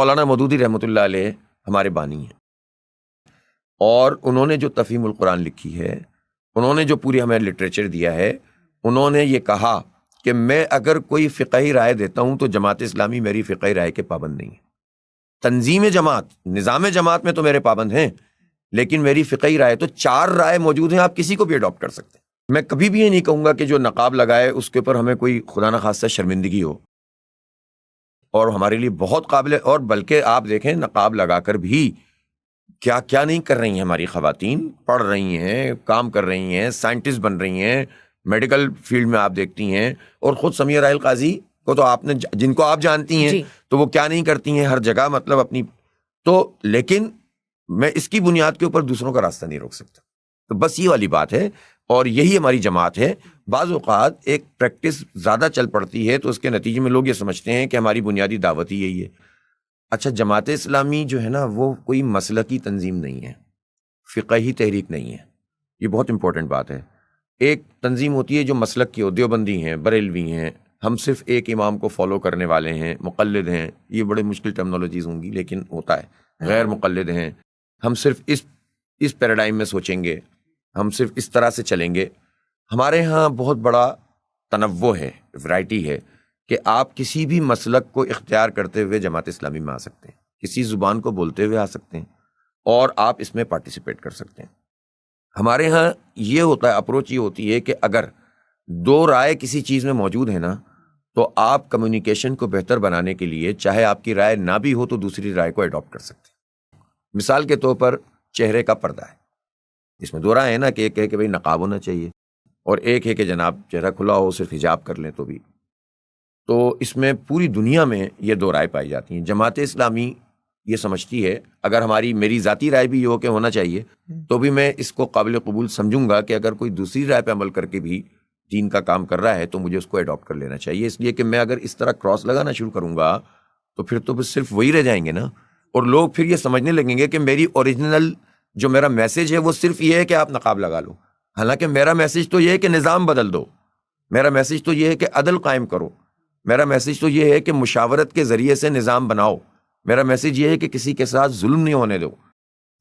مولانا مودودی رحمۃ اللہ علیہ ہمارے بانی ہیں، اور انہوں نے جو تفہیم القرآن لکھی ہے، انہوں نے جو پوری ہمیں لٹریچر دیا ہے، انہوں نے یہ کہا کہ میں اگر کوئی فقہی رائے دیتا ہوں تو جماعت اسلامی میری فقہی رائے کے پابند نہیں ہے۔ تنظیم جماعت، نظام جماعت میں تو میرے پابند ہیں، لیکن میری فقہی رائے تو 4 رائے موجود ہیں، آپ کسی کو بھی اڈاپٹ کر سکتے ہیں۔ میں کبھی بھی یہ نہیں کہوں گا کہ جو نقاب لگائے اس کے اوپر ہمیں کوئی خدا نخواستہ شرمندگی ہو، اور ہمارے لیے بہت قابل، اور بلکہ آپ دیکھیں نقاب لگا کر بھی کیا کیا نہیں کر رہی ہیں ہماری خواتین، پڑھ رہی ہیں، کام کر رہی ہیں، سائنٹسٹ بن رہی ہیں، میڈیکل فیلڈ میں آپ دیکھتی ہیں، اور خود سمیہ راحیل قاضی کو تو آپ نے، جن کو آپ جانتی ہیں، تو وہ کیا نہیں کرتی ہیں ہر جگہ، مطلب اپنی تو، لیکن میں اس کی بنیاد کے اوپر دوسروں کا راستہ نہیں روک سکتا۔ تو بس یہ والی بات ہے، اور یہی ہماری جماعت ہے۔ بعض اوقات ایک پریکٹس زیادہ چل پڑتی ہے تو اس کے نتیجے میں لوگ یہ سمجھتے ہیں کہ ہماری بنیادی دعوت ہی یہی ہے۔ اچھا، جماعت اسلامی جو ہے نا وہ کوئی مسلکی تنظیم نہیں ہے، فقہی تحریک نہیں ہے، یہ بہت امپورٹنٹ بات ہے۔ ایک تنظیم ہوتی ہے جو مسلک کی ہو، دیوبندی ہیں، بریلوی ہیں، ہم صرف ایک امام کو فالو کرنے والے ہیں، مقلد ہیں، یہ بڑے مشکل ٹرمنالوجیز ہوں گی لیکن ہوتا ہے، غیر مقلد ہیں، ہم صرف اس پیراڈائم میں سوچیں گے، ہم صرف اس طرح سے چلیں گے۔ ہمارے ہاں بہت بڑا تنوع ہے، ورائٹی ہے، کہ آپ کسی بھی مسلک کو اختیار کرتے ہوئے جماعت اسلامی میں آ سکتے ہیں، کسی زبان کو بولتے ہوئے آ سکتے ہیں، اور آپ اس میں پارٹیسپیٹ کر سکتے ہیں۔ ہمارے ہاں یہ ہوتا ہے، اپروچ یہ ہوتی ہے کہ اگر 2 رائے کسی چیز میں موجود ہے نا، تو آپ کمیونیکیشن کو بہتر بنانے کے لیے چاہے آپ کی رائے نہ بھی ہو تو دوسری رائے کو اڈاپٹ کر سکتے ہیں۔ مثال کے طور پر چہرے کا پردہ ہے، اس میں 2 رائے ہیں نا، کہ ایک ہے کہ بھئی نقاب ہونا چاہیے، اور ایک ہے کہ جناب چہرہ کھلا ہو، صرف حجاب کر لیں تو بھی۔ تو اس میں پوری دنیا میں یہ 2 رائے پائی جاتی ہیں۔ جماعت اسلامی یہ سمجھتی ہے، اگر میری ذاتی رائے بھی یہ ہو کہ ہونا چاہیے، تو بھی میں اس کو قابل قبول سمجھوں گا کہ اگر کوئی دوسری رائے پہ عمل کر کے بھی دین کا کام کر رہا ہے تو مجھے اس کو اڈاپٹ کر لینا چاہیے، اس لیے کہ میں اگر اس طرح کراس لگانا شروع کروں گا تو پھر تو صرف وہی رہ جائیں گے نا، اور لوگ پھر یہ سمجھنے لگیں گے کہ میری اوریجنل جو میرا میسج ہے وہ صرف یہ ہے کہ آپ نقاب لگا لو، حالانکہ میرا میسج تو یہ ہے کہ نظام بدل دو، میرا میسج تو یہ ہے کہ عدل قائم کرو، میرا میسج تو یہ ہے کہ مشاورت کے ذریعے سے نظام بناؤ، میرا میسج یہ ہے کہ کسی کے ساتھ ظلم نہیں ہونے دو۔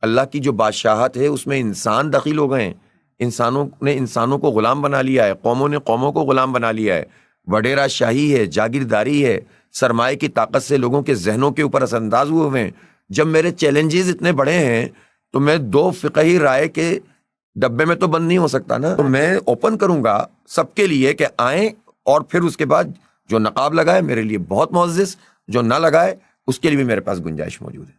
اللہ کی جو بادشاہت ہے اس میں انسان دخیل ہو گئے ہیں، انسانوں نے انسانوں کو غلام بنا لیا ہے، قوموں نے قوموں کو غلام بنا لیا ہے، وڈیرا شاہی ہے، جاگیرداری ہے، سرمایہ کی طاقت سے لوگوں کے ذہنوں کے اوپر اثر انداز ہوئے ہیں۔ جب میرے چیلنجز اتنے بڑے ہیں تو میں 2 فقہی رائے کے ڈبے میں تو بند نہیں ہو سکتا نا، تو میں اوپن کروں گا سب کے لیے کہ آئیں، اور پھر اس کے بعد جو نقاب لگائے میرے لیے بہت معزز، جو نہ لگائے اس کے لیے بھی میرے پاس گنجائش موجود ہے۔